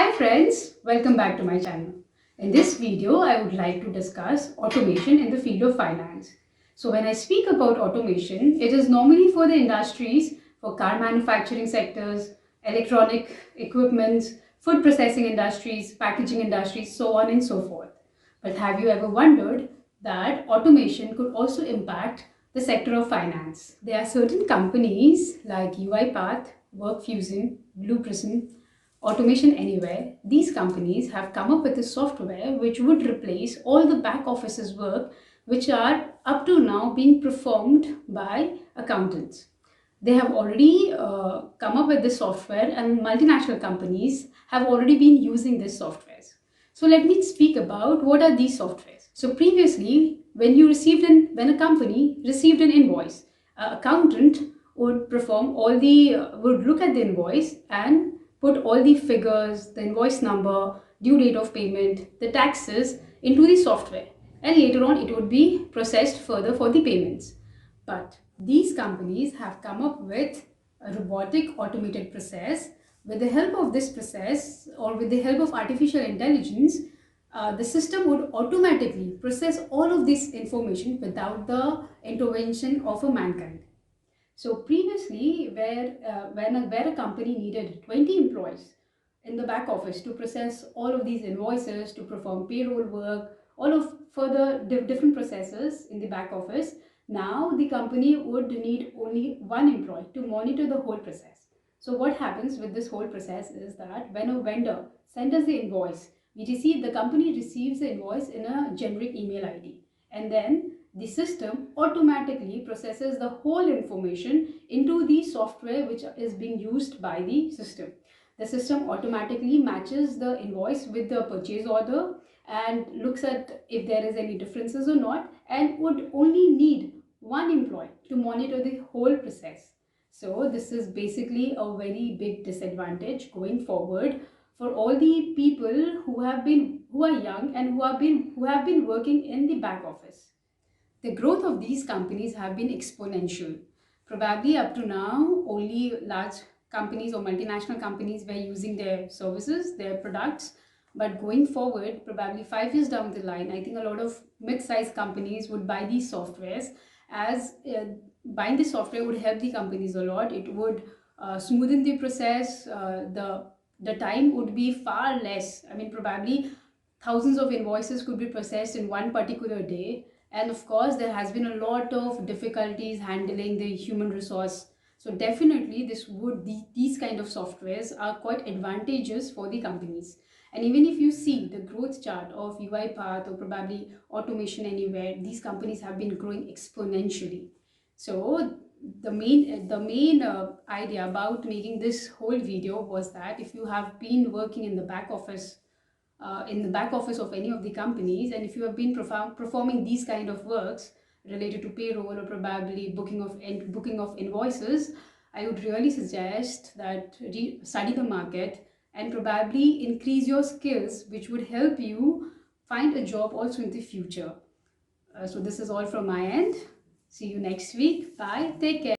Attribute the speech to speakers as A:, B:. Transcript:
A: Hi friends, welcome back to my channel. In this video, I would like to discuss automation in the field of finance. So when I speak about automation, it is normally for the industries, for car manufacturing sectors, electronic equipments, food processing industries, packaging industries, so on and so forth. But have you ever wondered that automation could also impact the sector of finance? There are certain companies like UiPath, WorkFusion, Blue Prism, Automation Anywhere. These companies have come up with a software which would replace all the back office's work which are up to now being performed by accountants. They have already come up with this software, and multinational companies have already been using this softwares. So let me speak about what are these softwares. So previously, when a company received an invoice, an accountant would would look at the invoice and put all the figures, the invoice number, due date of payment, the taxes into the software, and later on it would be processed further for the payments. But these companies have come up with a robotic automated process. With the help of this process, or with the help of artificial intelligence, the system would automatically process all of this information without the intervention of a mankind. So previously, where a company needed 20 employees in the back office to process all of these invoices, to perform payroll work, all of further different processes in the back office, now the company would need only one employee to monitor the whole process. So what happens with this whole process is that when a vendor sends us the invoice, the company receives the invoice in a generic email ID, and then the system automatically processes the whole information into the software which is being used by the system. The system automatically matches the invoice with the purchase order and looks at if there is any differences or not, and would only need one employee to monitor the whole process. So this is basically a very big disadvantage going forward for all the people who are young and who have been working in the back office. The growth of these companies have been exponential. Probably up to now, only large companies or multinational companies were using their services, their products. But going forward, probably 5 years down the line, I think a lot of mid-sized companies would buy these softwares, as buying this software would help the companies a lot. It would smoothen the process. The time would be far less. I mean, probably thousands of invoices could be processed in one particular day, and of course there has been a lot of difficulties handling the human resource. So definitely these kind of softwares are quite advantageous for the companies. And even if you see the growth chart of UiPath or probably Automation Anywhere, these companies have been growing exponentially. So the main idea about making this whole video was that if you have been working in the back office, of any of the companies, and if you have been performing these kind of works related to payroll or probably booking of invoices, I would really suggest that study the market and probably increase your skills, which would help you find a job also in the future. So this is all from my end. See you next week. Bye. Take care.